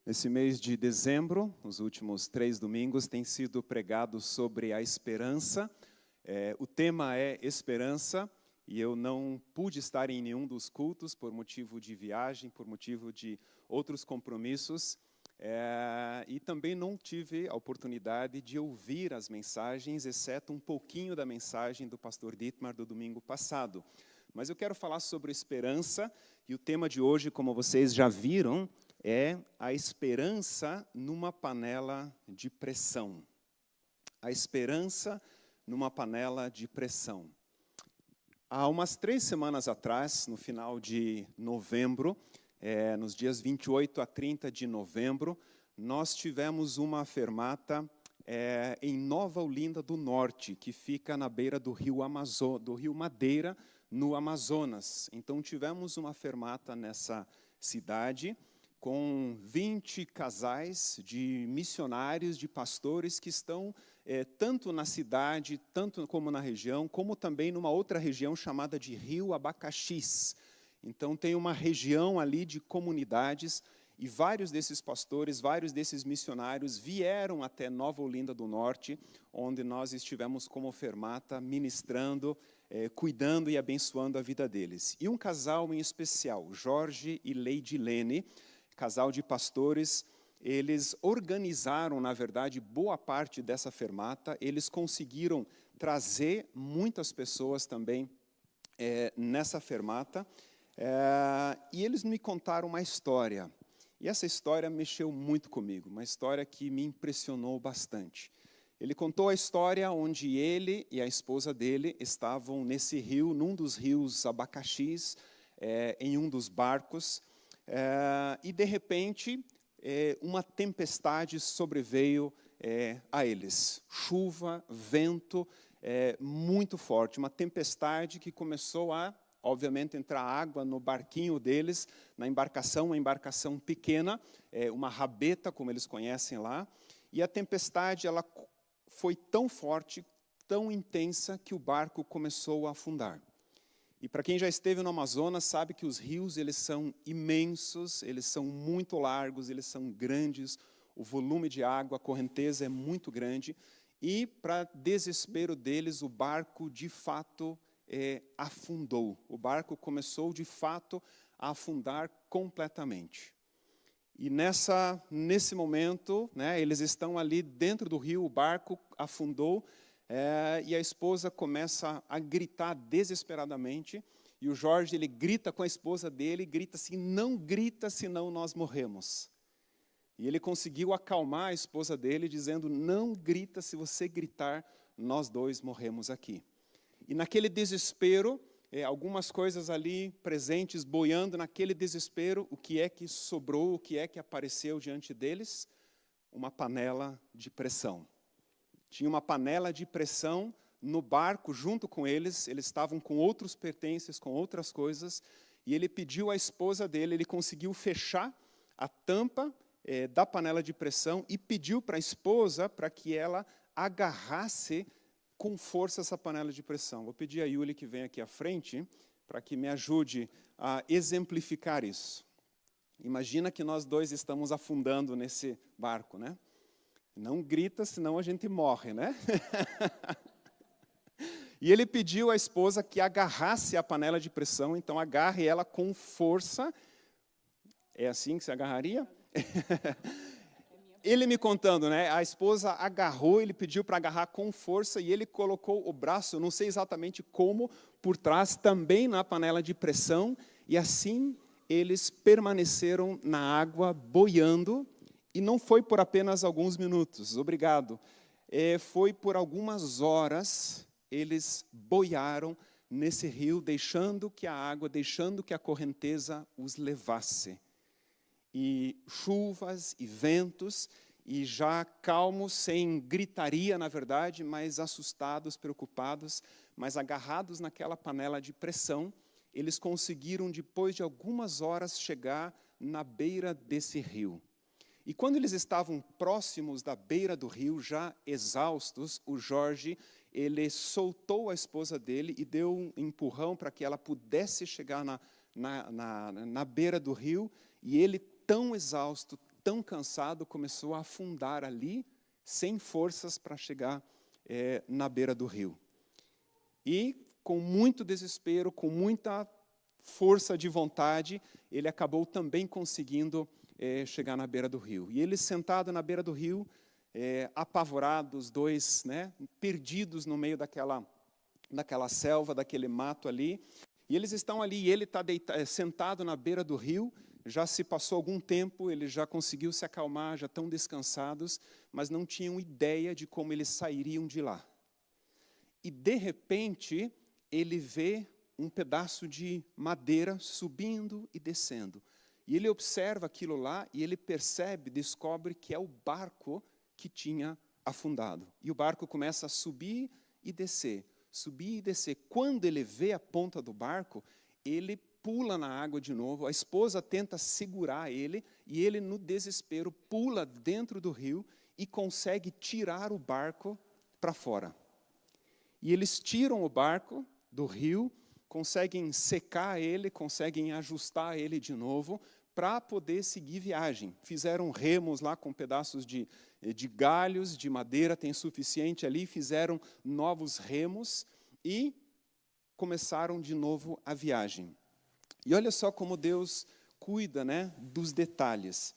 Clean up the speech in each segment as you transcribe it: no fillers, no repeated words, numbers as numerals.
Nesse mês de dezembro, os últimos 3 domingos, tem sido pregado sobre a esperança. O tema é esperança, e eu não pude estar em nenhum dos cultos por motivo de viagem, por motivo de outros compromissos, e também não tive a oportunidade de ouvir as mensagens, exceto um pouquinho da mensagem do pastor Dietmar do domingo passado. Mas eu quero falar sobre esperança, e o tema de hoje, como vocês já viram, é a esperança numa panela de pressão. A esperança numa panela de pressão. Há umas 3 semanas atrás, no final de novembro, nos dias 28 a 30 de novembro, nós tivemos uma fermata em Nova Olinda do Norte, que fica na beira do rio Madeira, no Amazonas. Então, tivemos uma fermata nessa cidade, com 20 casais de missionários, de pastores que estão tanto na cidade, tanto como na região, como também numa outra região chamada de Rio Abacaxis. Então, tem uma região ali de comunidades, e vários desses pastores, vários desses missionários vieram até Nova Olinda do Norte, onde nós estivemos como fermata, ministrando, cuidando e abençoando a vida deles. E um casal em especial, Jorge e Leidilene, casal de pastores, eles organizaram, na verdade, boa parte dessa fermata. Eles conseguiram trazer muitas pessoas também nessa fermata. E eles me contaram uma história. E essa história mexeu muito comigo, uma história que me impressionou bastante. Ele contou a história onde ele e a esposa dele estavam nesse rio, num dos rios Abacaxis, em um dos barcos, e, de repente, uma tempestade sobreveio a eles. Chuva, vento muito forte, uma tempestade que começou a, obviamente, entrar água no barquinho deles, na embarcação, uma embarcação pequena, uma rabeta, como eles conhecem lá, e a tempestade ela foi tão forte, tão intensa, que o barco começou a afundar. E para quem já esteve no Amazonas, sabe que os rios eles são imensos, eles são muito largos, eles são grandes, o volume de água, a correnteza é muito grande, e, para desespero deles, o barco, de fato, afundou. O barco começou, de fato, a afundar completamente. E nesse momento, né, eles estão ali dentro do rio, o barco afundou, e a esposa começa a gritar desesperadamente, e o Jorge ele grita com a esposa dele, grita assim, não grita senão nós morremos. E ele conseguiu acalmar a esposa dele, dizendo, não grita, se você gritar, nós dois morremos aqui. E naquele desespero, algumas coisas ali presentes, boiando naquele desespero, o que é que sobrou, o que é que apareceu diante deles? Uma panela de pressão. Tinha uma panela de pressão no barco junto com eles estavam com outros pertences, com outras coisas, e ele pediu à esposa dele, ele conseguiu fechar a tampa da panela de pressão e pediu para a esposa para que ela agarrasse com força essa panela de pressão. Vou pedir a Yuli que venha aqui à frente para que me ajude a exemplificar isso. Imagina que nós dois estamos afundando nesse barco, né? Não grita, senão a gente morre, né? E ele pediu à esposa que agarrasse a panela de pressão, então agarre ela com força. É assim que se agarraria? Ele me contando, né? A esposa agarrou, ele pediu para agarrar com força e ele colocou o braço, não sei exatamente como, por trás, também na panela de pressão, e assim eles permaneceram na água, boiando, e não foi por apenas alguns minutos, obrigado. Foi por algumas horas, eles boiaram nesse rio, deixando que a água, deixando que a correnteza os levasse. E chuvas e ventos, e já calmos, sem gritaria, na verdade, mas assustados, preocupados, mas agarrados naquela panela de pressão, eles conseguiram, depois de algumas horas, chegar na beira desse rio. E quando eles estavam próximos da beira do rio, já exaustos, o Jorge, ele soltou a esposa dele e deu um empurrão para que ela pudesse chegar na beira do rio, e ele, tão exausto, tão cansado, começou a afundar ali, sem forças para chegar na beira do rio. E, com muito desespero, com muita força de vontade, ele acabou também conseguindo chegar na beira do rio. E ele, sentado na beira do rio, apavorados, dois, né, perdidos no meio daquela selva, daquele mato ali. E eles estão ali, e ele está sentado na beira do rio. Já se passou algum tempo, ele já conseguiu se acalmar, já estão descansados, mas não tinham ideia de como eles sairiam de lá. E, de repente, ele vê um pedaço de madeira subindo e descendo. E ele observa aquilo lá e ele percebe, descobre que é o barco que tinha afundado. E o barco começa a subir e descer, subir e descer. Quando ele vê a ponta do barco, ele pula na água de novo. A esposa tenta segurar ele e ele, no desespero, pula dentro do rio e consegue tirar o barco para fora. E eles tiram o barco do rio, conseguem secar ele, conseguem ajustar ele de novo para poder seguir viagem. Fizeram remos lá com pedaços de galhos, de madeira, tem suficiente ali, fizeram novos remos e começaram de novo a viagem. E olha só como Deus cuida, né, dos detalhes.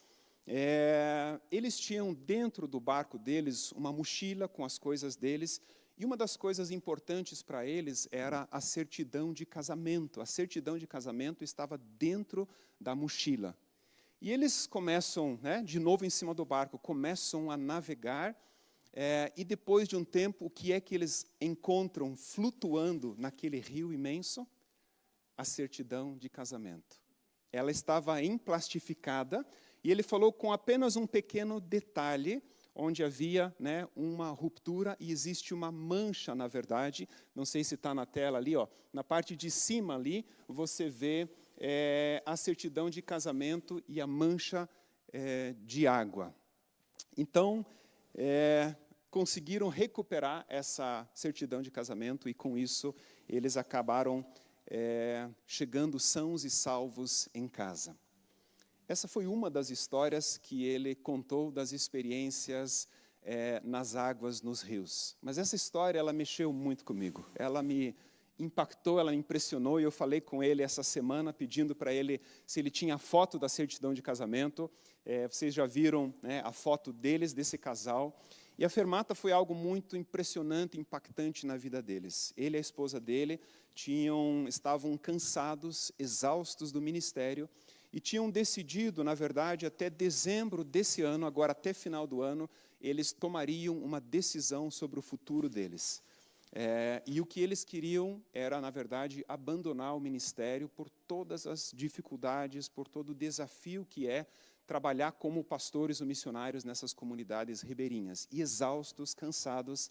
Eles tinham dentro do barco deles uma mochila com as coisas deles, e uma das coisas importantes para eles era a certidão de casamento. A certidão de casamento estava dentro da mochila. E eles começam, né, de novo em cima do barco, começam a navegar, e depois de um tempo, o que é que eles encontram flutuando naquele rio imenso? A certidão de casamento. Ela estava emplastificada, e ele falou com apenas um pequeno detalhe, onde havia, né, uma ruptura e existe uma mancha, na verdade, não sei se está na tela ali, ó, na parte de cima ali, você vê a certidão de casamento e a mancha de água. Então, conseguiram recuperar essa certidão de casamento e, com isso, eles acabaram chegando sãos e salvos em casa. Essa foi uma das histórias que ele contou das experiências nas águas, nos rios. Mas essa história, ela mexeu muito comigo. Ela me impactou, ela me impressionou, e eu falei com ele essa semana, pedindo para ele se ele tinha a foto da certidão de casamento. Vocês já viram, né, a foto deles, desse casal. E a fermata foi algo muito impressionante, impactante na vida deles. Ele e a esposa dele estavam cansados, exaustos do ministério, e tinham decidido, na verdade, até dezembro desse ano, agora até final do ano, eles tomariam uma decisão sobre o futuro deles. E o que eles queriam era, na verdade, abandonar o ministério por todas as dificuldades, por todo o desafio que é trabalhar como pastores ou missionários nessas comunidades ribeirinhas. E exaustos, cansados,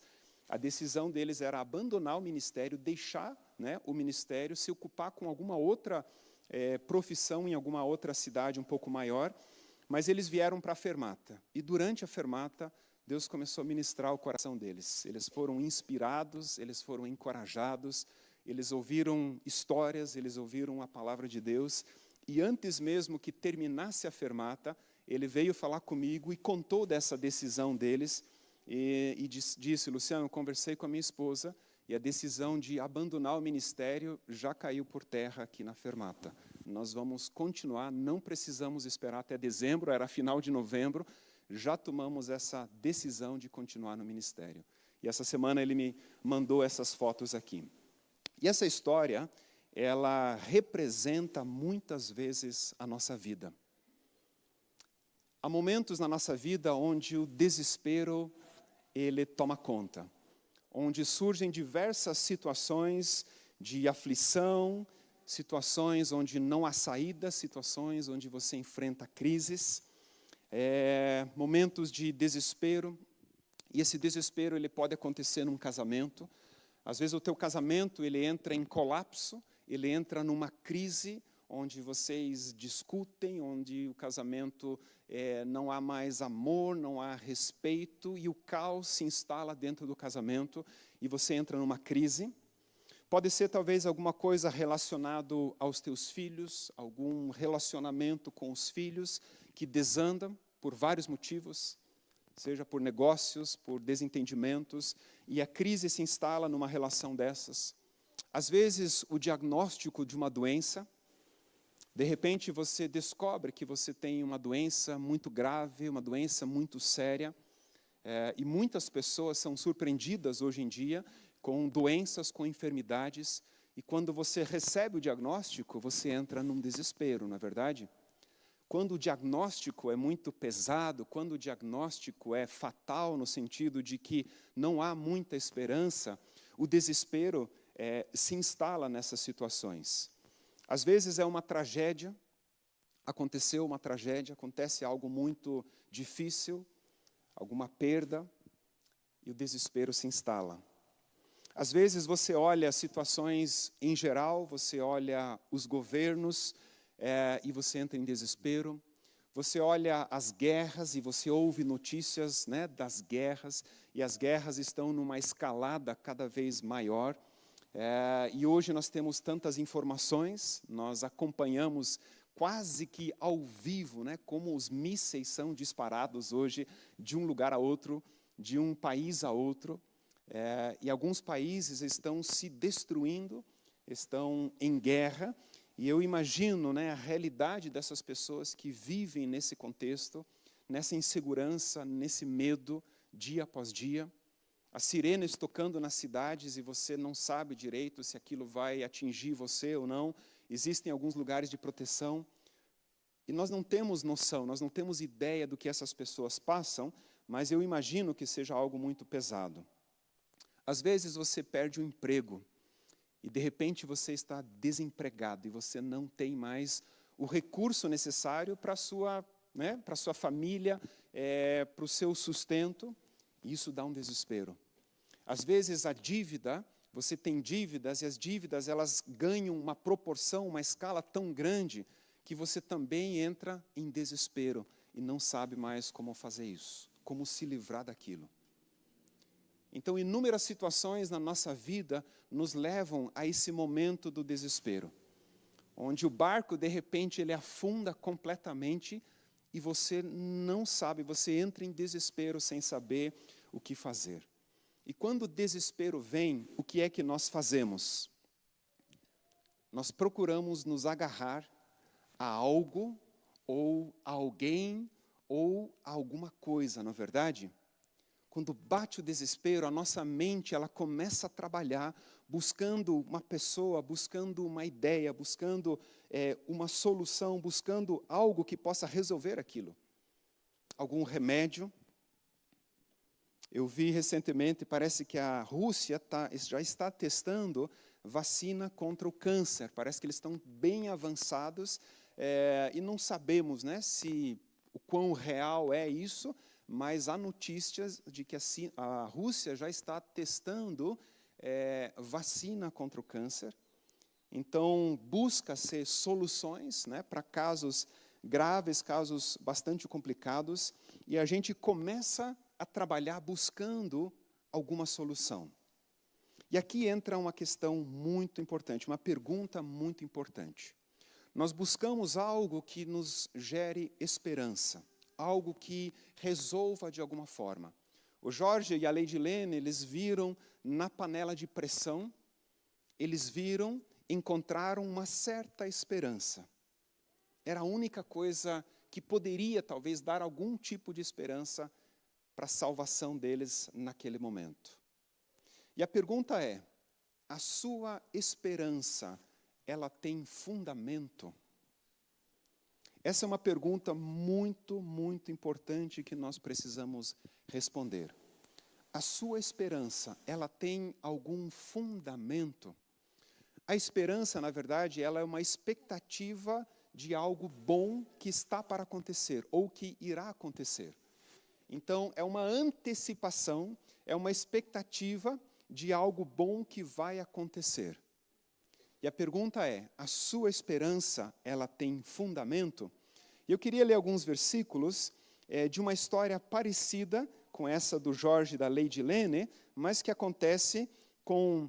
a decisão deles era abandonar o ministério, deixar, né, o ministério, se ocupar com alguma outra profissão em alguma outra cidade um pouco maior, mas eles vieram para a fermata. E durante a fermata, Deus começou a ministrar o coração deles. Eles foram inspirados, eles foram encorajados, eles ouviram histórias, eles ouviram a palavra de Deus. E antes mesmo que terminasse a fermata, ele veio falar comigo e contou dessa decisão deles. E disse, Luciano, eu conversei com a minha esposa, e a decisão de abandonar o ministério já caiu por terra aqui na fermata. Nós vamos continuar, não precisamos esperar até dezembro, era final de novembro, já tomamos essa decisão de continuar no ministério. E essa semana ele me mandou essas fotos aqui. E essa história, ela representa muitas vezes a nossa vida. Há momentos na nossa vida onde o desespero, ele toma conta, onde surgem diversas situações de aflição, situações onde não há saída, situações onde você enfrenta crises, momentos de desespero, e esse desespero ele pode acontecer num casamento. Às vezes o teu casamento ele entra em colapso, ele entra numa crise, onde vocês discutem, onde o casamento não há mais amor, não há respeito, e o caos se instala dentro do casamento, e você entra numa crise. Pode ser talvez alguma coisa relacionada aos teus filhos, algum relacionamento com os filhos que desanda por vários motivos, seja por negócios, por desentendimentos, e a crise se instala numa relação dessas. Às vezes, o diagnóstico de uma doença, de repente você descobre que você tem uma doença muito grave, uma doença muito séria, e muitas pessoas são surpreendidas hoje em dia com doenças, com enfermidades, e quando você recebe o diagnóstico, você entra num desespero, não é verdade? Quando o diagnóstico é muito pesado, quando o diagnóstico é fatal, no sentido de que não há muita esperança, o desespero se instala nessas situações. Às vezes é uma tragédia, aconteceu uma tragédia, acontece algo muito difícil, alguma perda, e o desespero se instala. Às vezes você olha situações em geral, você olha os governos e você entra em desespero. Você olha as guerras e você ouve notícias, né, das guerras, e as guerras estão numa escalada cada vez maior. E hoje nós temos tantas informações, nós acompanhamos quase que ao vivo, né, como os mísseis são disparados hoje de um lugar a outro, de um país a outro. E alguns países estão se destruindo, estão em guerra, e eu imagino, né, a realidade dessas pessoas que vivem nesse contexto, nessa insegurança, nesse medo, dia após dia. As sirenes tocando nas cidades e você não sabe direito se aquilo vai atingir você ou não. Existem alguns lugares de proteção. E nós não temos noção, nós não temos ideia do que essas pessoas passam, mas eu imagino que seja algo muito pesado. Às vezes você perde o emprego e de repente você está desempregado e você não tem mais o recurso necessário para a sua, né, para a sua família, para o seu sustento, e isso dá um desespero. Às vezes a dívida, você tem dívidas e as dívidas elas ganham uma proporção, uma escala tão grande que você também entra em desespero e não sabe mais como fazer isso, como se livrar daquilo. Então, inúmeras situações na nossa vida nos levam a esse momento do desespero, onde o barco, de repente, ele afunda completamente e você não sabe, você entra em desespero sem saber o que fazer. E quando o desespero vem, o que é que nós fazemos? Nós procuramos nos agarrar a algo, ou a alguém, ou a alguma coisa, não é verdade? Quando bate o desespero, a nossa mente ela começa a trabalhar, buscando uma pessoa, buscando uma ideia, buscando uma solução, buscando algo que possa resolver aquilo. Algum remédio. Eu vi recentemente, parece que a Rússia já está testando vacina contra o câncer. Parece que eles estão bem avançados e não sabemos, né, o quão real é isso, mas há notícias de que a Rússia já está testando vacina contra o câncer. Então, busca-se soluções, né, para casos graves, casos bastante complicados, e a gente começa a trabalhar buscando alguma solução. E aqui entra uma questão muito importante, uma pergunta muito importante. Nós buscamos algo que nos gere esperança, algo que resolva de alguma forma. O Jorge e a Leidilene, eles viram na panela de pressão, eles encontraram uma certa esperança. Era a única coisa que poderia, talvez, dar algum tipo de esperança para a salvação deles naquele momento. E a pergunta é, a sua esperança, ela tem fundamento? Essa é uma pergunta muito, muito importante que nós precisamos responder. A sua esperança, ela tem algum fundamento? A esperança, na verdade, ela é uma expectativa de algo bom que está para acontecer, ou que irá acontecer. Então, é uma antecipação, é uma expectativa de algo bom que vai acontecer. E a pergunta é, a sua esperança, ela tem fundamento? Eu queria ler alguns versículos de uma história parecida com essa do Jorge e da Leidilene, mas que acontece com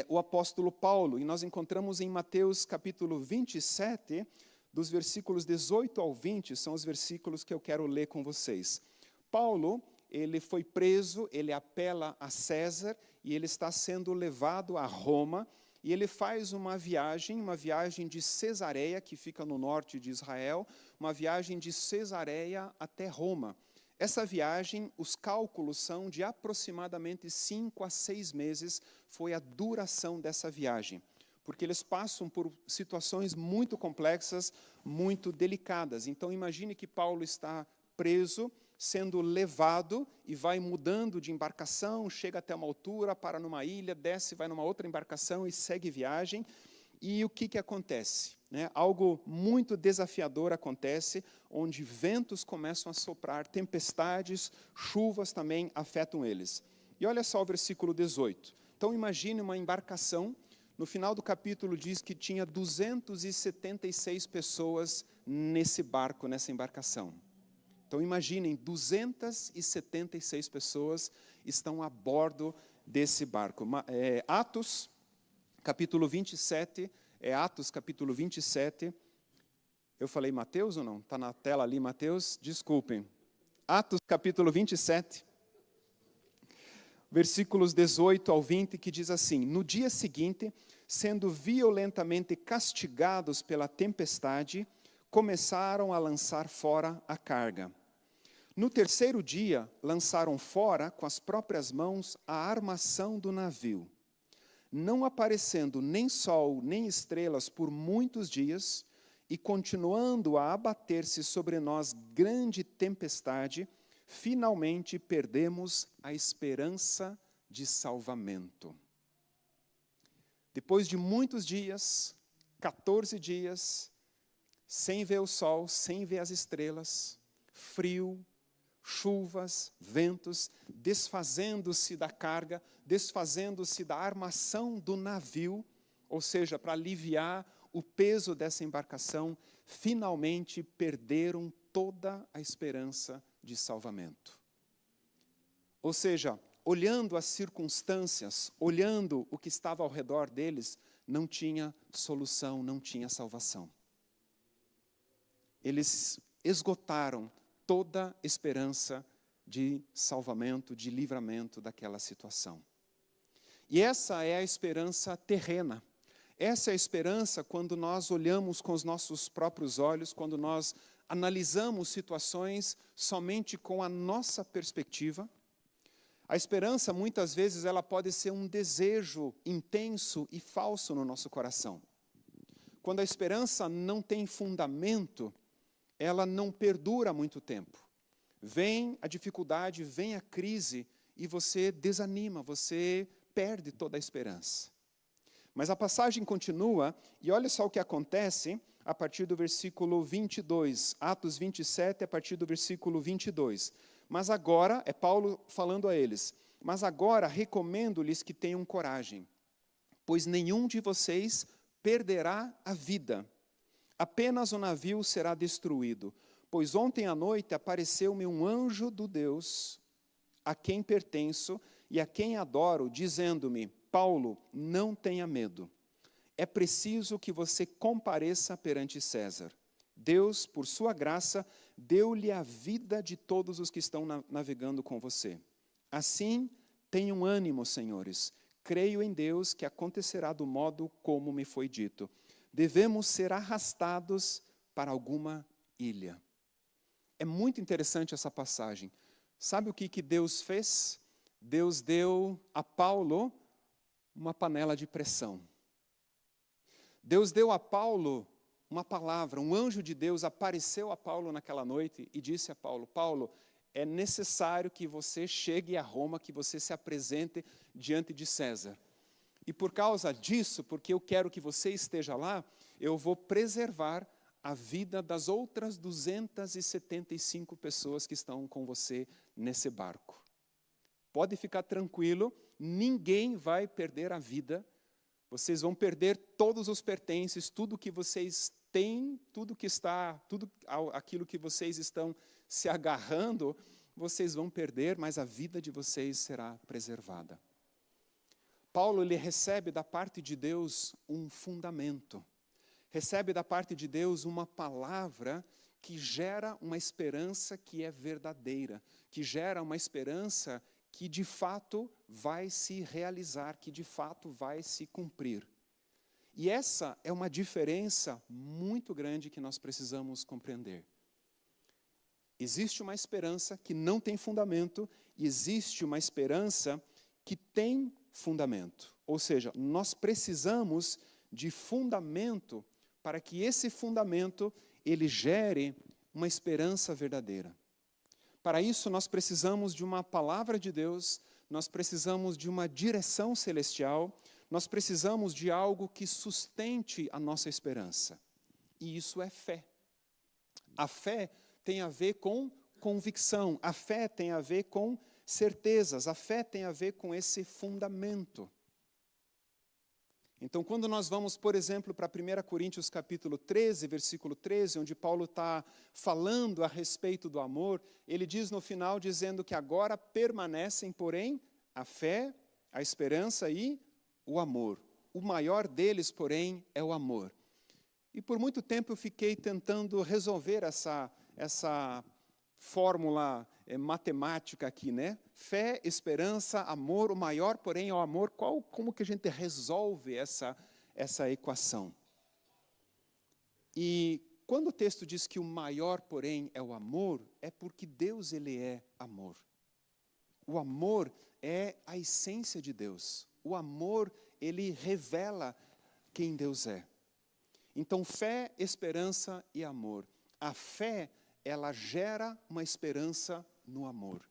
o apóstolo Paulo. E nós encontramos em Mateus capítulo 27, dos versículos 18 ao 20, são os versículos que eu quero ler com vocês. Paulo, ele foi preso, ele apela a César, e ele está sendo levado a Roma, e ele faz uma viagem de Cesareia, que fica no norte de Israel, uma viagem de Cesareia até Roma. Essa viagem, os cálculos são de aproximadamente 5 a 6 meses, foi a duração dessa viagem, porque eles passam por situações muito complexas, muito delicadas. Então, imagine que Paulo está preso, sendo levado e vai mudando de embarcação, chega até uma altura, para numa ilha, desce, vai numa outra embarcação e segue viagem. E o que acontece? Algo muito desafiador acontece, onde ventos começam a soprar, tempestades, chuvas também afetam eles. E olha só o versículo 18. Então imagine uma embarcação, no final do capítulo diz que tinha 276 pessoas nesse barco, nessa embarcação. Então imaginem, 276 pessoas estão a bordo desse barco. Atos, capítulo 27, Atos, capítulo 27. Eu falei Mateus ou não? Está na tela ali, Mateus? Desculpem. Atos, capítulo 27, versículos 18 ao 20, que diz assim: No dia seguinte, sendo violentamente castigados pela tempestade, começaram a lançar fora a carga. No terceiro dia, lançaram fora com as próprias mãos a armação do navio. Não aparecendo nem sol nem estrelas por muitos dias, e continuando a abater-se sobre nós grande tempestade, finalmente perdemos a esperança de salvamento. Depois de muitos dias, 14 dias, sem ver o sol, sem ver as estrelas, frio, chuvas, ventos, desfazendo-se da carga, desfazendo-se da armação do navio, ou seja, para aliviar o peso dessa embarcação, finalmente perderam toda a esperança de salvamento. Ou seja, olhando as circunstâncias, olhando o que estava ao redor deles, não tinha solução, não tinha salvação. Eles esgotaram toda esperança de salvamento, de livramento daquela situação. E essa é a esperança terrena. Essa é a esperança quando nós olhamos com os nossos próprios olhos, quando nós analisamos situações somente com a nossa perspectiva. A esperança, muitas vezes, ela pode ser um desejo intenso e falso no nosso coração. Quando a esperança não tem fundamento, ela não perdura muito tempo. Vem a dificuldade, vem a crise e você desanima, você perde toda a esperança. Mas a passagem continua e olha só o que acontece a partir do versículo 22, Atos 27, a partir do versículo 22. Mas agora, é Paulo falando a eles, mas agora recomendo-lhes que tenham coragem, pois nenhum de vocês perderá a vida. Apenas o navio será destruído, pois ontem à noite apareceu-me um anjo do Deus, a quem pertenço e a quem adoro, dizendo-me: Paulo, não tenha medo. É preciso que você compareça perante César. Deus, por sua graça, deu-lhe a vida de todos os que estão navegando com você. Assim, tenham ânimo, senhores. Creio em Deus que acontecerá do modo como me foi dito. Devemos ser arrastados para alguma ilha. É muito interessante essa passagem. Sabe o que Deus fez? Deus deu a Paulo uma panela de pressão. Deus deu a Paulo uma palavra, um anjo de Deus apareceu a Paulo naquela noite e disse a Paulo: Paulo, é necessário que você chegue a Roma, que você se apresente diante de César. E por causa disso, porque eu quero que você esteja lá, eu vou preservar a vida das outras 275 pessoas que estão com você nesse barco. Pode ficar tranquilo, ninguém vai perder a vida. Vocês vão perder todos os pertences, tudo que vocês têm, tudo aquilo que vocês estão se agarrando, vocês vão perder, mas a vida de vocês será preservada. Paulo, ele recebe da parte de Deus um fundamento. recebe da parte de Deus uma palavra que gera uma esperança que é verdadeira, que gera uma esperança que de fato vai se realizar, que de fato vai se cumprir. E essa é uma diferença muito grande que nós precisamos compreender. Existe uma esperança que não tem fundamento, e existe uma esperança que tem fundamento. Ou seja, nós precisamos de fundamento para que esse fundamento ele gere uma esperança verdadeira. Para isso, nós precisamos de uma palavra de Deus, nós precisamos de uma direção celestial, nós precisamos de algo que sustente a nossa esperança. E isso é fé. A fé tem a ver com convicção, a fé tem a ver com certezas, a fé tem a ver com esse fundamento. Então, quando nós vamos, por exemplo, para 1 Coríntios capítulo 13, versículo 13, onde Paulo está falando a respeito do amor, ele diz no final, dizendo que agora permanecem, porém, a fé, a esperança e o amor. O maior deles, porém, é o amor. E por muito tempo eu fiquei tentando resolver essa fórmula matemática aqui, né? Fé, esperança, amor, o maior, porém, é o amor. Como que a gente resolve essa equação? E quando o texto diz que o maior, porém, é o amor, é porque Deus, ele é amor. O amor é a essência de Deus. O amor, ele revela quem Deus é. Então, fé, esperança e amor. A fé, ela gera uma esperança no amor.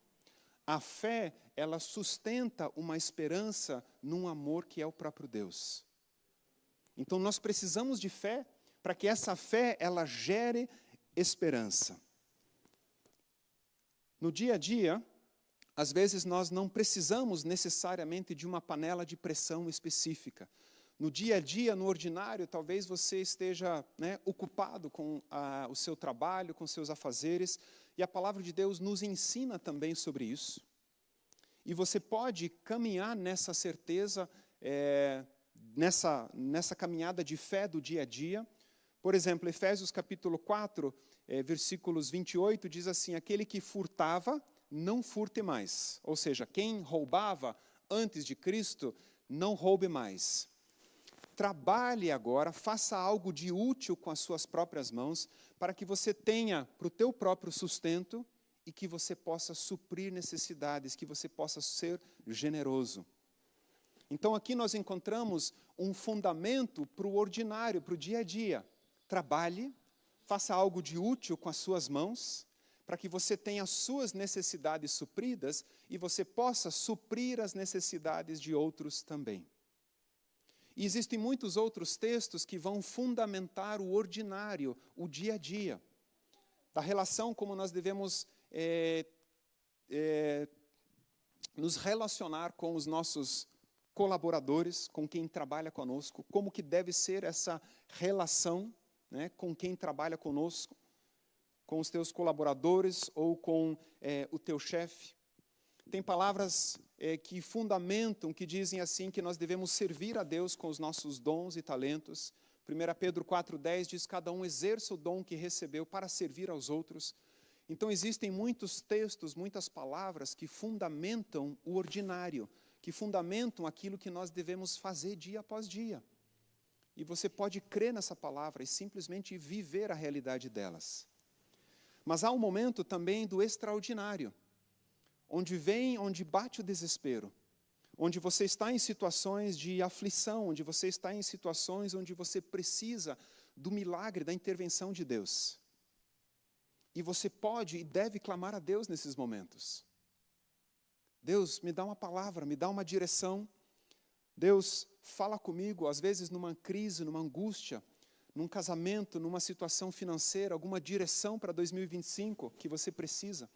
A fé, ela sustenta uma esperança num amor que é o próprio Deus. Então, nós precisamos de fé para que essa fé, ela gere esperança. No dia a dia, às vezes nós não precisamos necessariamente de uma panela de pressão específica. No dia a dia, no ordinário, talvez você esteja ocupado com o seu trabalho, com seus afazeres, e a palavra de Deus nos ensina também sobre isso. E você pode caminhar nessa certeza, nessa caminhada de fé do dia a dia. Por exemplo, Efésios capítulo 4, versículos 28, diz assim: aquele que furtava, não furte mais. Ou seja, quem roubava antes de Cristo, não roube mais. Trabalhe agora, faça algo de útil com as suas próprias mãos, para que você tenha para o teu próprio sustento e que você possa suprir necessidades, que você possa ser generoso. Então aqui nós encontramos um fundamento para o ordinário, para o dia a dia. Trabalhe, faça algo de útil com as suas mãos, para que você tenha as suas necessidades supridas e você possa suprir as necessidades de outros também. E existem muitos outros textos que vão fundamentar o ordinário, o dia a dia, da relação como nós devemos nos relacionar com os nossos colaboradores, com quem trabalha conosco, como que deve ser essa relação com quem trabalha conosco, com os teus colaboradores ou com o teu chefe. Tem palavras que fundamentam, que dizem assim, que nós devemos servir a Deus com os nossos dons e talentos. 1 Pedro 4,10 diz, cada um exerça o dom que recebeu para servir aos outros. Então existem muitos textos, muitas palavras que fundamentam o ordinário, que fundamentam aquilo que nós devemos fazer dia após dia. E você pode crer nessa palavra e simplesmente viver a realidade delas. Mas há um momento também do extraordinário, onde bate o desespero, onde você está em situações de aflição, onde você está em situações onde você precisa do milagre, da intervenção de Deus. E você pode e deve clamar a Deus nesses momentos. Deus, me dá uma palavra, me dá uma direção. Deus, fala comigo, às vezes numa crise, numa angústia, num casamento, numa situação financeira, alguma direção para 2025 que você precisa.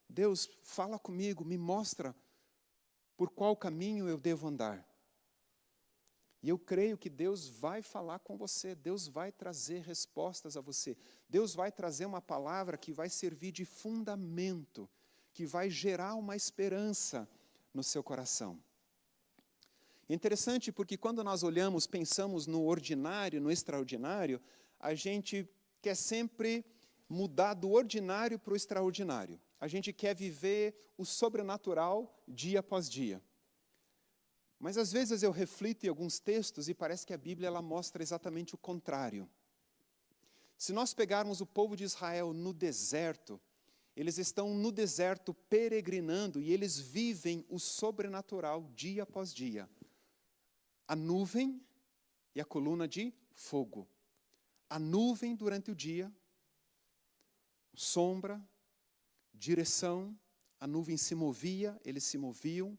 Deus, fala comigo, me mostra por qual caminho eu devo andar. E eu creio que Deus vai falar com você, Deus vai trazer respostas a você. Deus vai trazer uma palavra que vai servir de fundamento, que vai gerar uma esperança no seu coração. É interessante porque quando nós olhamos, pensamos no ordinário, no extraordinário, a gente quer sempre mudar do ordinário para o extraordinário. A gente quer viver o sobrenatural dia após dia. Mas às vezes eu reflito em alguns textos e parece que a Bíblia ela mostra exatamente o contrário. Se nós pegarmos o povo de Israel no deserto, eles estão no deserto peregrinando e eles vivem o sobrenatural dia após dia. A nuvem e a coluna de fogo. A nuvem durante o dia, sombra, direção, a nuvem se movia, eles se moviam.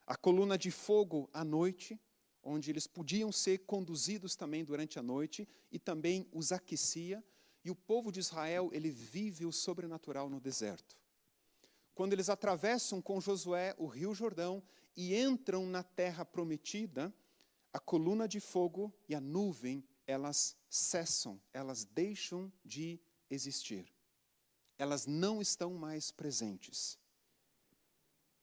A coluna de fogo à noite, onde eles podiam ser conduzidos também durante a noite, e também os aquecia. E o povo de Israel, ele vive o sobrenatural no deserto. Quando eles atravessam com Josué o rio Jordão e entram na terra prometida, a coluna de fogo e a nuvem, elas cessam, elas deixam de existir. Elas não estão mais presentes.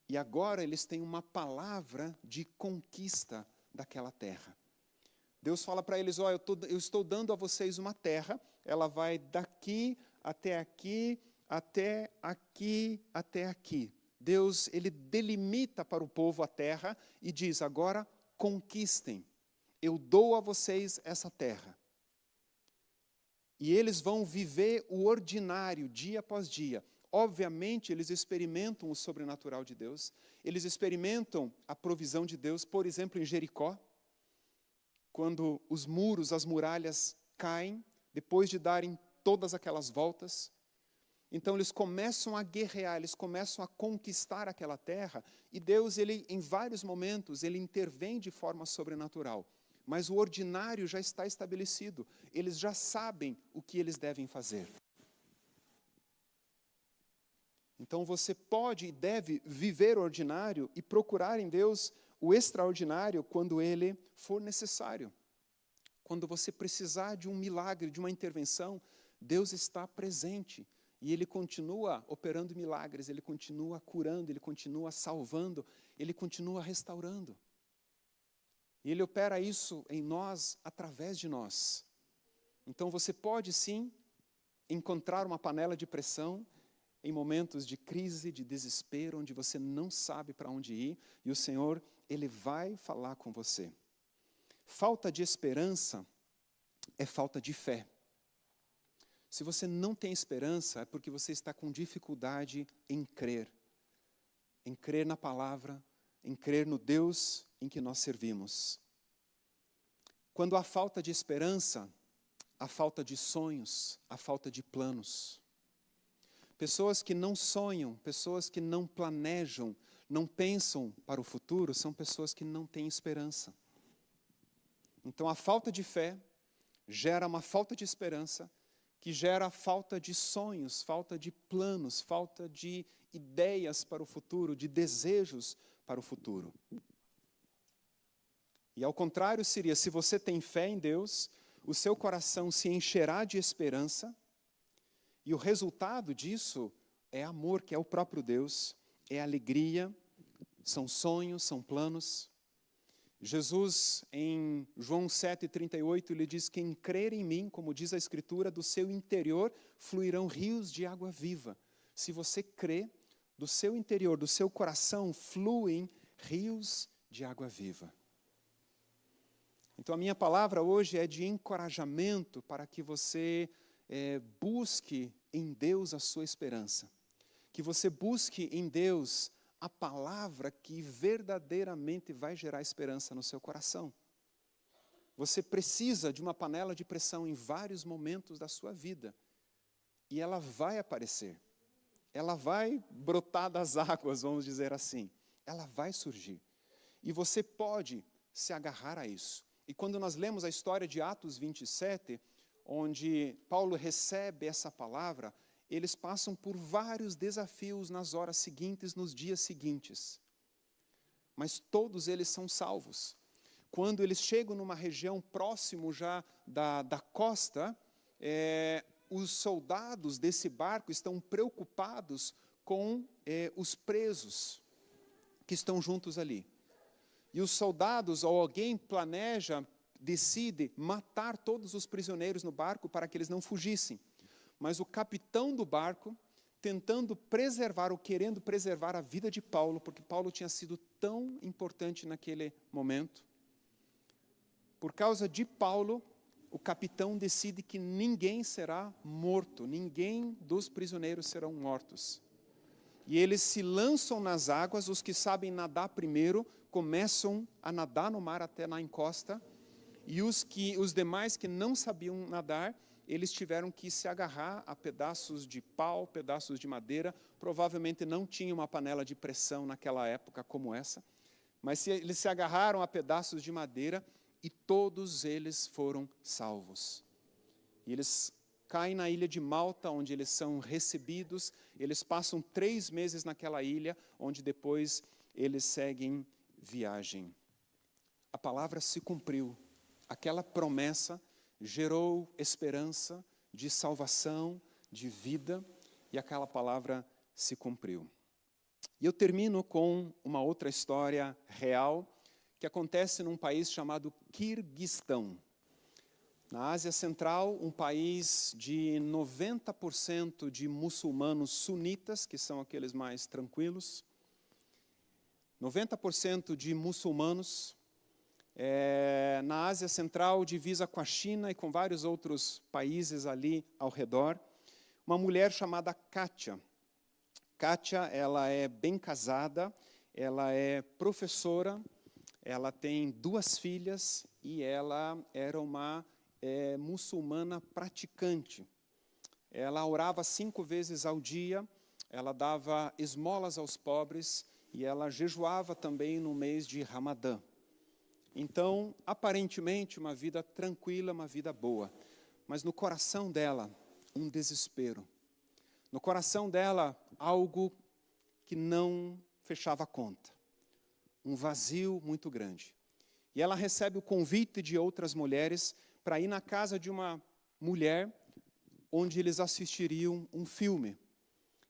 E agora eles têm uma palavra de conquista daquela terra. Deus fala para eles, eu estou dando a vocês uma terra, ela vai daqui, até aqui, até aqui, até aqui. Deus, ele delimita para o povo a terra e diz, agora conquistem, eu dou a vocês essa terra. E eles vão viver o ordinário, dia após dia. Obviamente, eles experimentam o sobrenatural de Deus, eles experimentam a provisão de Deus, por exemplo, em Jericó, quando os muros, as muralhas caem, depois de darem todas aquelas voltas. Então, eles começam a guerrear, eles começam a conquistar aquela terra, e Deus, ele, em vários momentos, ele intervém de forma sobrenatural. Mas o ordinário já está estabelecido, eles já sabem o que eles devem fazer. Então você pode e deve viver o ordinário e procurar em Deus o extraordinário quando ele for necessário. Quando você precisar de um milagre, de uma intervenção, Deus está presente. E Ele continua operando milagres, Ele continua curando, Ele continua salvando, Ele continua restaurando. E Ele opera isso em nós, através de nós. Então você pode sim encontrar uma panela de pressão em momentos de crise, de desespero, onde você não sabe para onde ir, e o Senhor, Ele vai falar com você. Falta de esperança é falta de fé. Se você não tem esperança, é porque você está com dificuldade em crer na palavra, em crer no Deus em que nós servimos. Quando há falta de esperança, há falta de sonhos, há falta de planos. Pessoas que não sonham, pessoas que não planejam, não pensam para o futuro, são pessoas que não têm esperança. Então a falta de fé gera uma falta de esperança, que gera falta de sonhos, falta de planos, falta de ideias para o futuro, de desejos para o futuro. E ao contrário seria, se você tem fé em Deus, o seu coração se encherá de esperança, e o resultado disso é amor, que é o próprio Deus, é alegria, são sonhos, são planos. Jesus, em João 7,38, ele diz, quem crer em mim, como diz a Escritura, do seu interior fluirão rios de água viva. Se você crê, do seu interior, do seu coração, fluem rios de água viva. Então a minha palavra hoje é de encorajamento para que você busque em Deus a sua esperança. Que você busque em Deus a palavra que verdadeiramente vai gerar esperança no seu coração. Você precisa de uma panela de pressão em vários momentos da sua vida. E ela vai aparecer. Ela vai brotar das águas, vamos dizer assim. Ela vai surgir. E você pode se agarrar a isso. E quando nós lemos a história de Atos 27, onde Paulo recebe essa palavra, eles passam por vários desafios nas horas seguintes, nos dias seguintes. Mas todos eles são salvos. Quando eles chegam numa região próximo já da costa, os soldados desse barco estão preocupados com os presos que estão juntos ali. E os soldados, ou alguém planeja, decide matar todos os prisioneiros no barco para que eles não fugissem. Mas o capitão do barco, tentando preservar ou querendo preservar a vida de Paulo, porque Paulo tinha sido tão importante naquele momento, por causa de Paulo, o capitão decide que ninguém será morto, ninguém dos prisioneiros serão mortos. E eles se lançam nas águas, os que sabem nadar primeiro começam a nadar no mar até na encosta, e os demais que não sabiam nadar, eles tiveram que se agarrar a pedaços de pau, pedaços de madeira. Provavelmente não tinha uma panela de pressão naquela época como essa, mas eles se agarraram a pedaços de madeira e todos eles foram salvos. E eles caem na ilha de Malta, onde eles são recebidos. Eles passam 3 meses naquela ilha, onde depois eles seguem viagem. A palavra se cumpriu. Aquela promessa gerou esperança de salvação, de vida, e aquela palavra se cumpriu. E eu termino com uma outra história real, que acontece num país chamado Quirguistão. Na Ásia Central, um país de 90% de muçulmanos sunitas, que são aqueles mais tranquilos. 90% de muçulmanos. Na Ásia Central, divisa com a China e com vários outros países ali ao redor. Uma mulher chamada Kátia. Kátia, ela é bem casada, ela é professora, ela tem 2 filhas e ela era uma muçulmana praticante. Ela orava 5 vezes ao dia, ela dava esmolas aos pobres e ela jejuava também no mês de Ramadã. Então, aparentemente, uma vida tranquila, uma vida boa. Mas no coração dela, um desespero. No coração dela, algo que não fechava a conta. Um vazio muito grande. E ela recebe o convite de outras mulheres para ir na casa de uma mulher onde eles assistiriam um filme.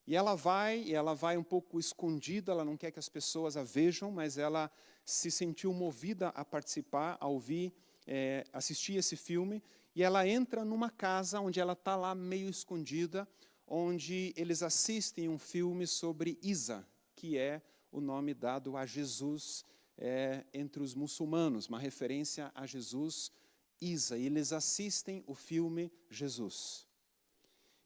E ela vai um pouco escondida, ela não quer que as pessoas a vejam, mas ela se sentiu movida a participar, a ouvir, assistir esse filme. E ela entra numa casa onde ela está lá meio escondida, onde eles assistem um filme sobre Isa, que é o nome dado a Jesus entre os muçulmanos, uma referência a Jesus, Isa. E eles assistem o filme Jesus.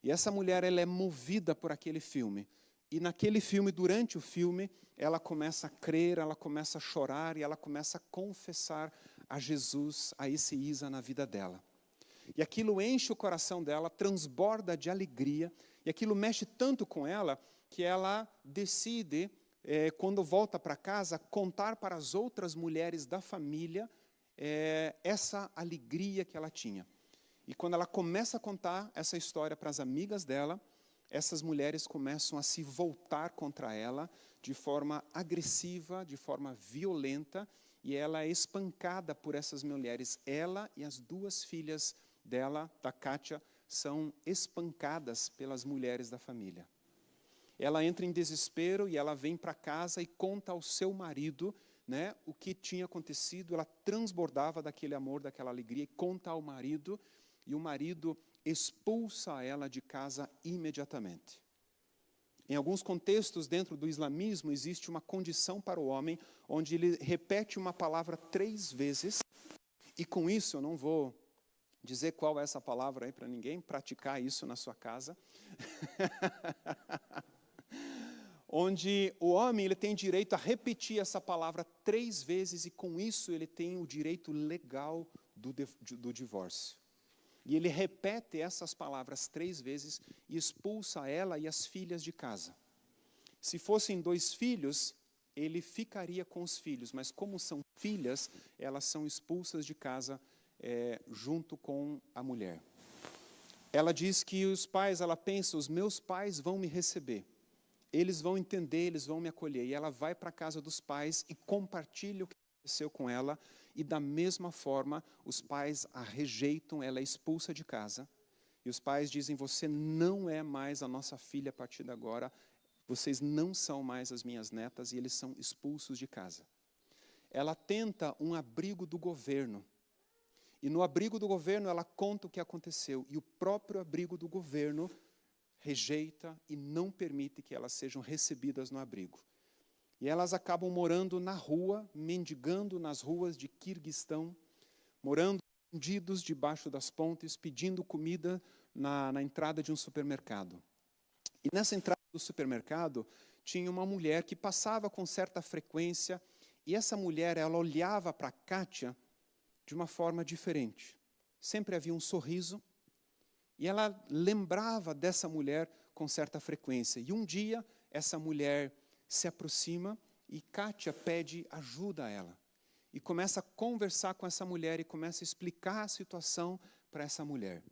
E essa mulher, ela é movida por aquele filme. E naquele filme, durante o filme, ela começa a crer, ela começa a chorar e ela começa a confessar a Jesus, a esse Isa na vida dela. E aquilo enche o coração dela, transborda de alegria, e aquilo mexe tanto com ela, que ela decide, quando volta para casa, contar para as outras mulheres da família essa alegria que ela tinha. E quando ela começa a contar essa história para as amigas dela, essas mulheres começam a se voltar contra ela de forma agressiva, de forma violenta, e ela é espancada por essas mulheres. Ela e as 2 filhas dela, da Kátia, são espancadas pelas mulheres da família. Ela entra em desespero e ela vem para casa e conta ao seu marido, né, o que tinha acontecido. Ela transbordava daquele amor, daquela alegria, e conta ao marido, e o marido expulsa ela de casa imediatamente. Em alguns contextos dentro do islamismo existe uma condição para o homem onde ele repete uma palavra 3 vezes, e com isso eu não vou dizer qual é essa palavra aí para ninguém praticar isso na sua casa. Onde o homem ele tem direito a repetir essa palavra 3 vezes e com isso ele tem o direito legal do divórcio. E ele repete essas palavras 3 vezes e expulsa ela e as filhas de casa. Se fossem 2 filhos, ele ficaria com os filhos, mas como são filhas, elas são expulsas de casa junto com a mulher. Ela diz que os pais, ela pensa, os meus pais vão me receber. Eles vão entender, eles vão me acolher. E ela vai para a casa dos pais e compartilha o que aconteceu com ela. E da mesma forma, os pais a rejeitam, ela é expulsa de casa. E os pais dizem, você não é mais a nossa filha a partir de agora. Vocês não são mais as minhas netas. E eles são expulsos de casa. ela tenta um abrigo do governo. E no abrigo do governo ela conta o que aconteceu. E o próprio abrigo do governo rejeita e não permite que elas sejam recebidas no abrigo. E elas acabam morando na rua, mendigando nas ruas de Quirguistão, morando escondidos debaixo das pontes, pedindo comida na entrada de um supermercado. E nessa entrada do supermercado tinha uma mulher que passava com certa frequência, e essa mulher, ela olhava para Kátia de uma forma diferente. Sempre havia um sorriso, e ela lembrava dessa mulher com certa frequência. E um dia, essa mulher se aproxima e Kátia pede ajuda a ela. E começa a conversar com essa mulher e começa a explicar a situação para essa mulher.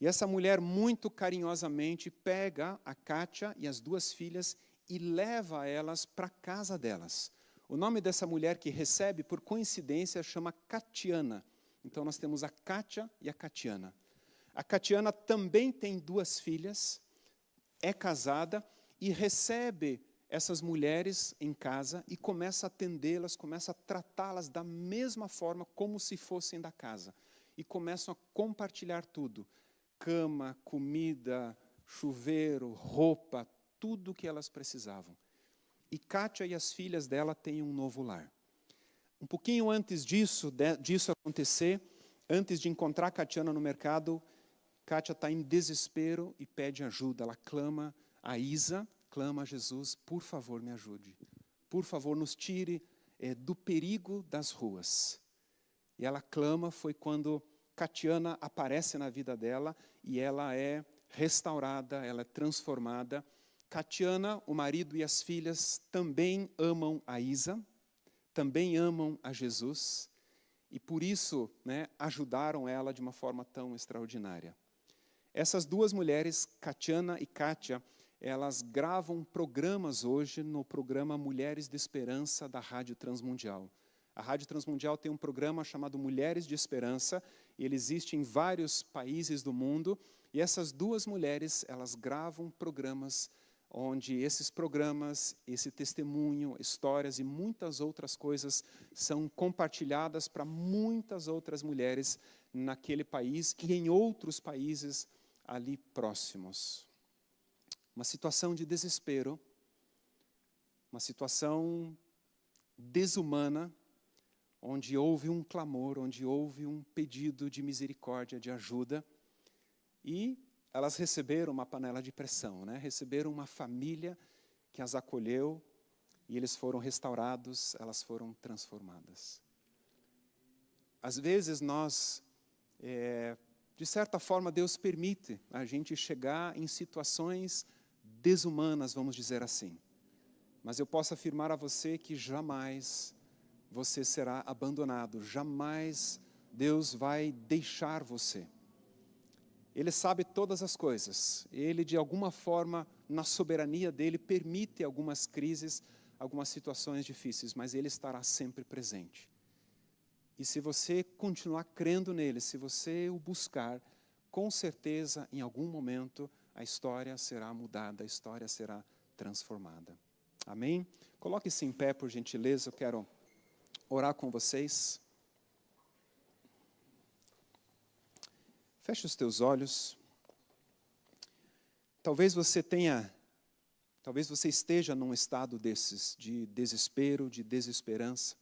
E essa mulher, muito carinhosamente, pega a Kátia e as duas filhas e leva elas para a casa delas. O nome dessa mulher que recebe, por coincidência, chama Catiana. Então, nós temos a Kátia e a Catiana. A Catiana também tem duas filhas, é casada e recebe essas mulheres em casa e começa a atendê-las, começa a tratá-las da mesma forma como se fossem da casa. E começam a compartilhar tudo. Cama, comida, chuveiro, roupa, tudo o que elas precisavam. E Kátia e as filhas dela têm um novo lar. Um pouquinho antes disso acontecer, antes de encontrar a Catiana no mercado, Kátia está em desespero e pede ajuda. Ela clama a Isa, clama a Jesus, por favor, me ajude. Por favor, nos tire do perigo das ruas. E ela clama, foi quando Catiana aparece na vida dela e ela é restaurada, ela é transformada. Catiana, o marido e as filhas também amam a Isa, também amam a Jesus, e por isso, ajudaram ela de uma forma tão extraordinária. Essas duas mulheres, Catiana e Kátia, elas gravam programas hoje no programa Mulheres de Esperança da Rádio Transmundial. A Rádio Transmundial tem um programa chamado Mulheres de Esperança, e ele existe em vários países do mundo, e essas duas mulheres, elas gravam programas onde esses programas, esse testemunho, histórias e muitas outras coisas são compartilhadas para muitas outras mulheres naquele país e em outros países ali próximos. Uma situação de desespero, uma situação desumana, onde houve um clamor, onde houve um pedido de misericórdia, de ajuda, e elas receberam uma panela de pressão, receberam uma família que as acolheu, e eles foram restaurados, elas foram transformadas. Às vezes nós, de certa forma, Deus permite a gente chegar em situações desumanas, vamos dizer assim. Mas eu posso afirmar a você que jamais você será abandonado, jamais Deus vai deixar você. Ele sabe todas as coisas. Ele, de alguma forma, na soberania dele, permite algumas crises, algumas situações difíceis, mas Ele estará sempre presente. E se você continuar crendo nele, se você o buscar, com certeza, em algum momento, a história será mudada, a história será transformada. Amém? Coloque-se em pé, por gentileza, eu quero orar com vocês. Feche os teus olhos. Talvez você esteja num estado desses, de desespero, de desesperança.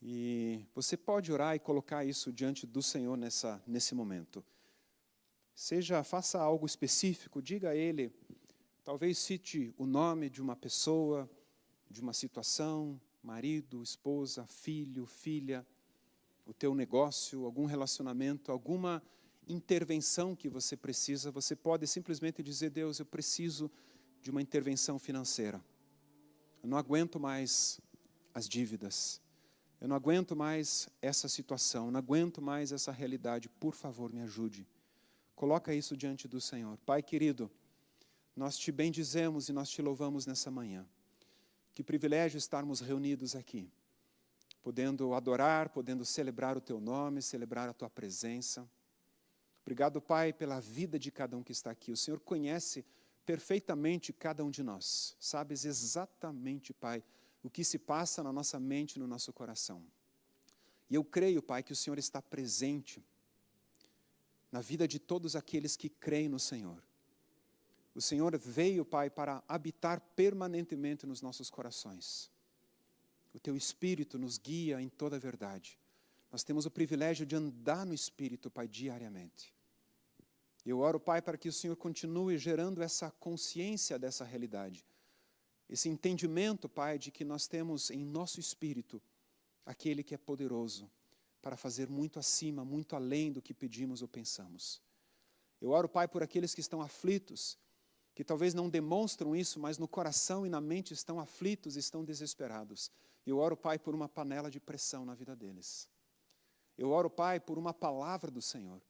E você pode orar e colocar isso diante do Senhor nesse momento. Faça algo específico, diga a Ele, talvez cite o nome de uma pessoa, de uma situação, marido, esposa, filho, filha, o teu negócio, algum relacionamento, alguma intervenção que você precisa. Você pode simplesmente dizer, Deus, eu preciso de uma intervenção financeira. Eu não aguento mais as dívidas. Eu não aguento mais essa situação, eu não aguento mais essa realidade. Por favor, me ajude. Coloca isso diante do Senhor. Pai querido, nós te bendizemos e nós te louvamos nessa manhã. Que privilégio estarmos reunidos aqui, podendo adorar, podendo celebrar o teu nome, celebrar a tua presença. Obrigado, Pai, pela vida de cada um que está aqui. O Senhor conhece perfeitamente cada um de nós. Sabes exatamente, Pai, o que se passa na nossa mente e no nosso coração. E eu creio, Pai, que o Senhor está presente na vida de todos aqueles que creem no Senhor. O Senhor veio, Pai, para habitar permanentemente nos nossos corações. O Teu Espírito nos guia em toda a verdade. Nós temos o privilégio de andar no Espírito, Pai, diariamente. Eu oro, Pai, para que o Senhor continue gerando essa consciência dessa realidade. Esse entendimento, Pai, de que nós temos em nosso espírito aquele que é poderoso para fazer muito acima, muito além do que pedimos ou pensamos. Eu oro, Pai, por aqueles que estão aflitos, que talvez não demonstram isso, mas no coração e na mente estão aflitos, estão desesperados. Eu oro, Pai, por uma panela de pressão na vida deles. Eu oro, Pai, por uma palavra do Senhor.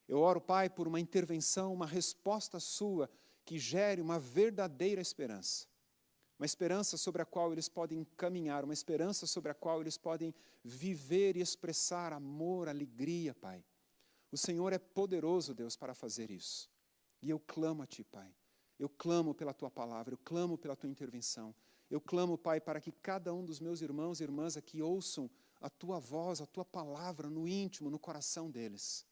Eu oro, Pai, por uma intervenção, uma resposta sua que gere uma verdadeira esperança. Uma esperança sobre a qual eles podem caminhar, uma esperança sobre a qual eles podem viver e expressar amor, alegria, Pai. O Senhor é poderoso, Deus, para fazer isso. E eu clamo a Ti, Pai. Eu clamo pela Tua palavra, eu clamo pela Tua intervenção. Eu clamo, Pai, para que cada um dos meus irmãos e irmãs aqui ouçam a Tua voz, a Tua palavra no íntimo, no coração deles.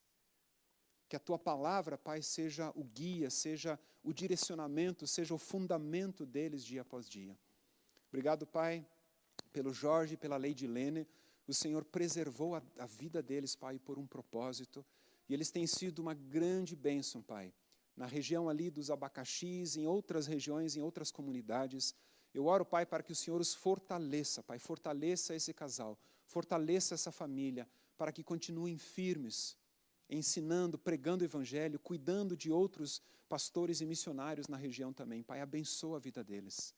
Que a Tua palavra, Pai, seja o guia, seja o direcionamento, seja o fundamento deles dia após dia. Obrigado, Pai, pelo Jorge e pela Lady Lene. O Senhor preservou a vida deles, Pai, por um propósito. E eles têm sido uma grande bênção, Pai. Na região ali dos abacaxis, em outras regiões, em outras comunidades. Eu oro, Pai, para que o Senhor os fortaleça, Pai. Fortaleça esse casal, fortaleça essa família, para que continuem firmes, ensinando, pregando o Evangelho, cuidando de outros pastores e missionários na região também. Pai, abençoa a vida deles.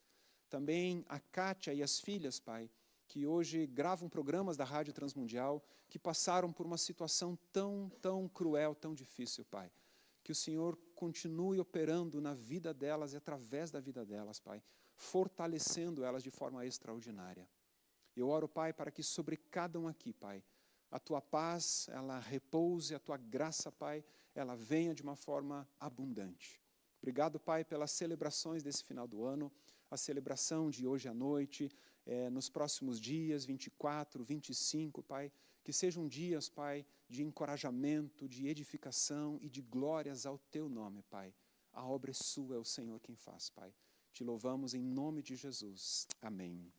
Também a Kátia e as filhas, Pai, que hoje gravam programas da Rádio Transmundial, que passaram por uma situação tão cruel, tão difícil, Pai. Que o Senhor continue operando na vida delas e através da vida delas, Pai, fortalecendo elas de forma extraordinária. Eu oro, Pai, para que sobre cada um aqui, Pai, a Tua paz, ela repouse, a Tua graça, Pai, ela venha de uma forma abundante. Obrigado, Pai, pelas celebrações desse final do ano, a celebração de hoje à noite, nos próximos dias, 24, 25, Pai, que sejam dias, Pai, de encorajamento, de edificação e de glórias ao Teu nome, Pai. A obra é Sua, é o Senhor quem faz, Pai. Te louvamos em nome de Jesus. Amém.